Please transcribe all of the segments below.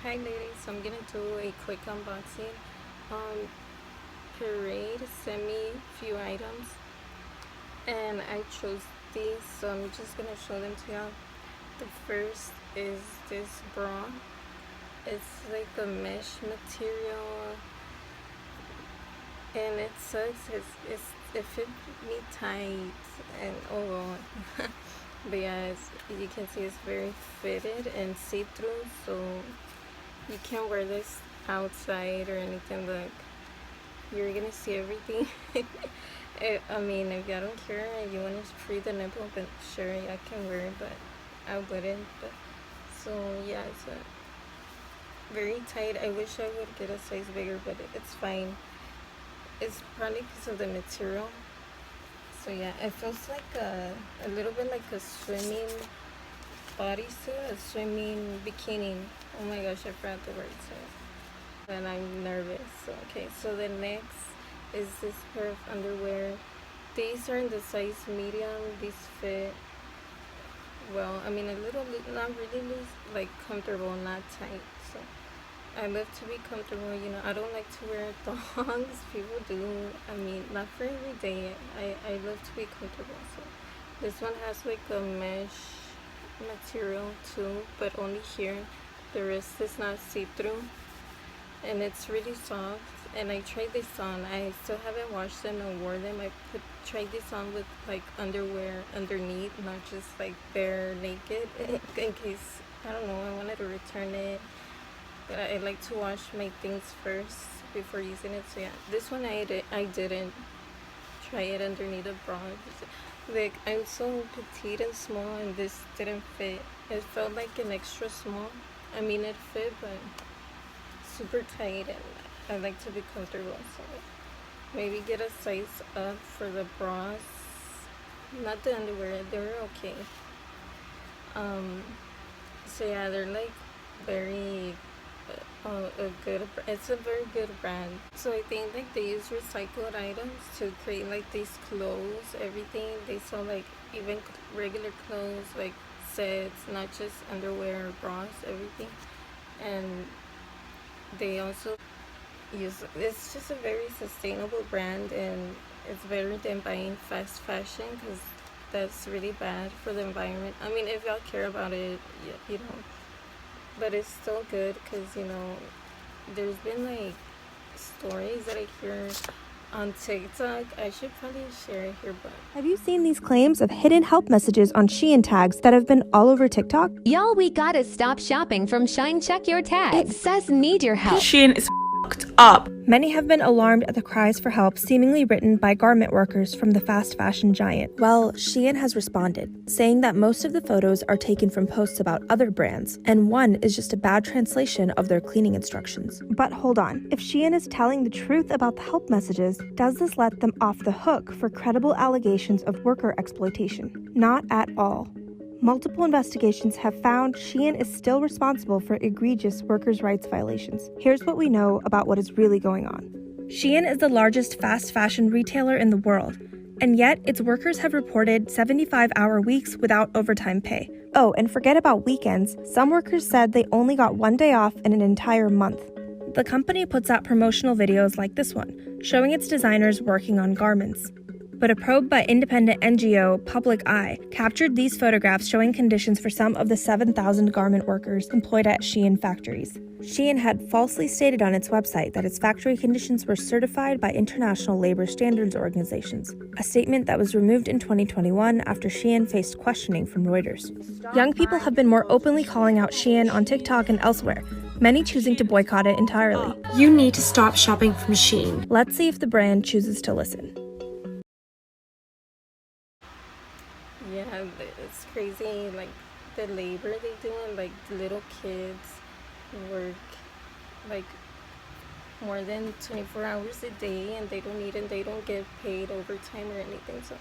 Hi ladies, so I'm gonna do a quick unboxing. Parade sent me a few items and I chose these, so I'm just gonna show them to y'all. The first is this bra. It's like a mesh material and it sucks. It fit me tight and oh god. But yeah, you can see it's very fitted and see-through, so you can't wear this outside or anything. Like, you're gonna see everything. I mean, if y'all don't care and you want to free the nipple, then sure, y'all can wear it, but I wouldn't. But, so yeah, it's very tight. I wish I would get a size bigger, but it's fine. It's probably because of the material. So yeah, it feels like a little bit like a swimming bodysuit, a swimming bikini. Oh my gosh, I forgot the word, so. And I'm nervous. So, okay, so the next is this pair of underwear. These are in the size medium. These fit well. I mean, a little, not really loose, like comfortable, not tight. So I love to be comfortable, you know. I don't like to wear thongs. People do. I mean, not for every day. I love to be comfortable. So this one has like a mesh material too, but only here. The rest is not see-through, and it's really soft. And I tried this on. I still haven't washed them and wore them. I tried this on with like underwear underneath, not just like bare naked, in case, I don't know, I wanted to return it. But I like to wash my things first before using it. So yeah, this one I didn't try it underneath a bra. Like, I'm so petite and small, and this didn't fit. It felt like an extra small. I mean, it fit, but super tight, and I like to be comfortable. So maybe get a size up for the bras, not the underwear. They're okay. So yeah, they're like very it's a very good brand. So I think like they use recycled items to create like these clothes, everything. They sell like even regular clothes, like sets, not just underwear or bras, everything. And they also use, it's just a very sustainable brand, and it's better than buying fast fashion, because that's really bad for the environment. I mean, if y'all care about it, you know. But it's still good, because, you know, there's been like stories that I hear on TikTok. I should probably share it here, but have you seen these claims of hidden help messages on Shein tags that have been all over TikTok? Y'all, we gotta stop shopping from Shine Check Your Tag. It says need your help. Shein is fucked up. Many have been alarmed at the cries for help seemingly written by garment workers from the fast fashion giant. Well, Shein has responded, saying that most of the photos are taken from posts about other brands, and one is just a bad translation of their cleaning instructions. But hold on, if Shein is telling the truth about the help messages, does this let them off the hook for credible allegations of worker exploitation? Not at all. Multiple investigations have found Shein is still responsible for egregious workers' rights violations. Here's what we know about what is really going on. Shein is the largest fast fashion retailer in the world, and yet its workers have reported 75-hour weeks without overtime pay. Oh, and forget about weekends. Some workers said they only got one day off in an entire month. The company puts out promotional videos like this one, showing its designers working on garments. But a probe by independent NGO Public Eye captured these photographs showing conditions for some of the 7,000 garment workers employed at Shein factories. Shein had falsely stated on its website that its factory conditions were certified by international labor standards organizations, a statement that was removed in 2021 after Shein faced questioning from Reuters. Young people have been more openly calling out Shein on TikTok and elsewhere, many choosing to boycott it entirely. You need to stop shopping from Shein. Let's see if the brand chooses to listen. yeah, it's crazy, like the labor they do, and like the little kids work like more than 24 hours a day, and they don't get paid overtime or anything. So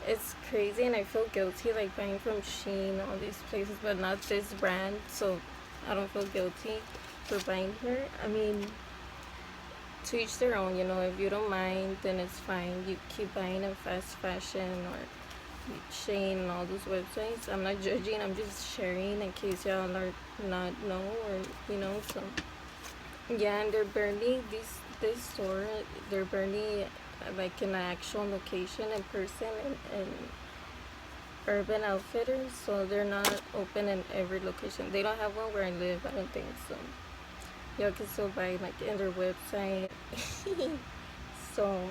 it's crazy, and I feel guilty like buying from Shein, all these places, but not this brand. So I don't feel guilty for buying here. I mean, to each their own, you know. If you don't mind, then it's fine. You keep buying in fast fashion or Shein and all those websites. I'm not judging, I'm just sharing in case y'all are not know, or you know. So yeah, and they're barely this store, they're barely like in an actual location in person in Urban Outfitters, so they're not open in every location. They don't have one where I live, I don't think so. Y'all can still buy like in their website. So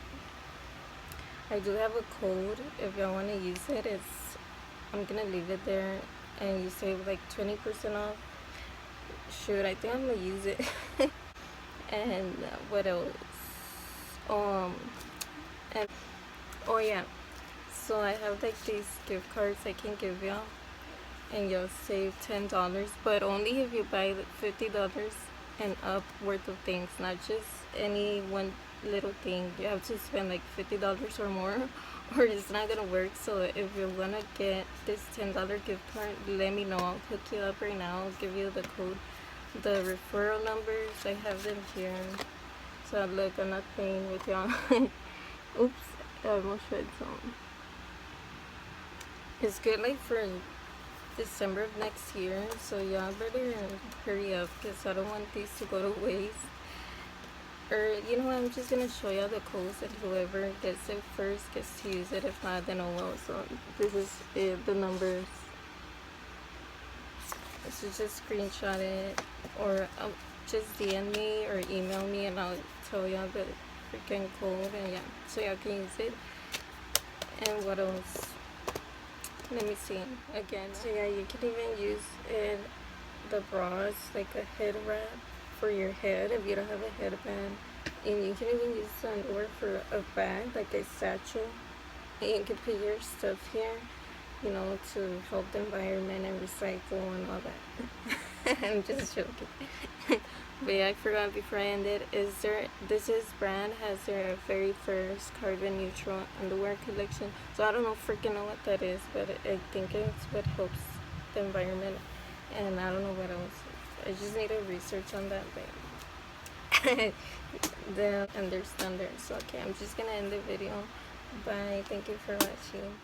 I do have a code if y'all want to use it. I'm gonna leave it there, and you save like 20% off. Shoot, I think I'm gonna use it. And what else? And oh yeah, so I have like these gift cards I can give y'all, and you'll save $10, but only if you buy $50 and up worth of things, not just any one little thing. You have to spend like $50 or more, or it's not gonna work. So if you wanna get this $10 gift card, let me know. I'll hook you up right now. I'll give you the code, the referral numbers. I have them here. So look, I'm not playing with y'all. Oops, I almost read some. It's good like for December of next year, so y'all better hurry up, because I don't want these to go to waste. Or you know what, I'm just gonna show y'all the codes, and whoever gets it first gets to use it. If not, then oh well. So this is it, the numbers. So just screenshot it, or just DM me or email me, and I'll tell y'all the freaking code, and yeah, so y'all can use it. And what else? Let me see again. So yeah, you can even use it, the bras, like a head wrap for your head if you don't have a headband, and you can even use the underwear for a bag, like a satchel, and you can put your stuff here, you know, to help the environment and recycle and all that. I'm just joking. But yeah, I forgot before I ended, this brand has their very first carbon neutral underwear collection. So I don't freaking know what that is, but I think it's what helps the environment, and I don't know what else. I just need to research on that, but they'll understand there. So okay, I'm just gonna end the video. Bye. Thank you for watching.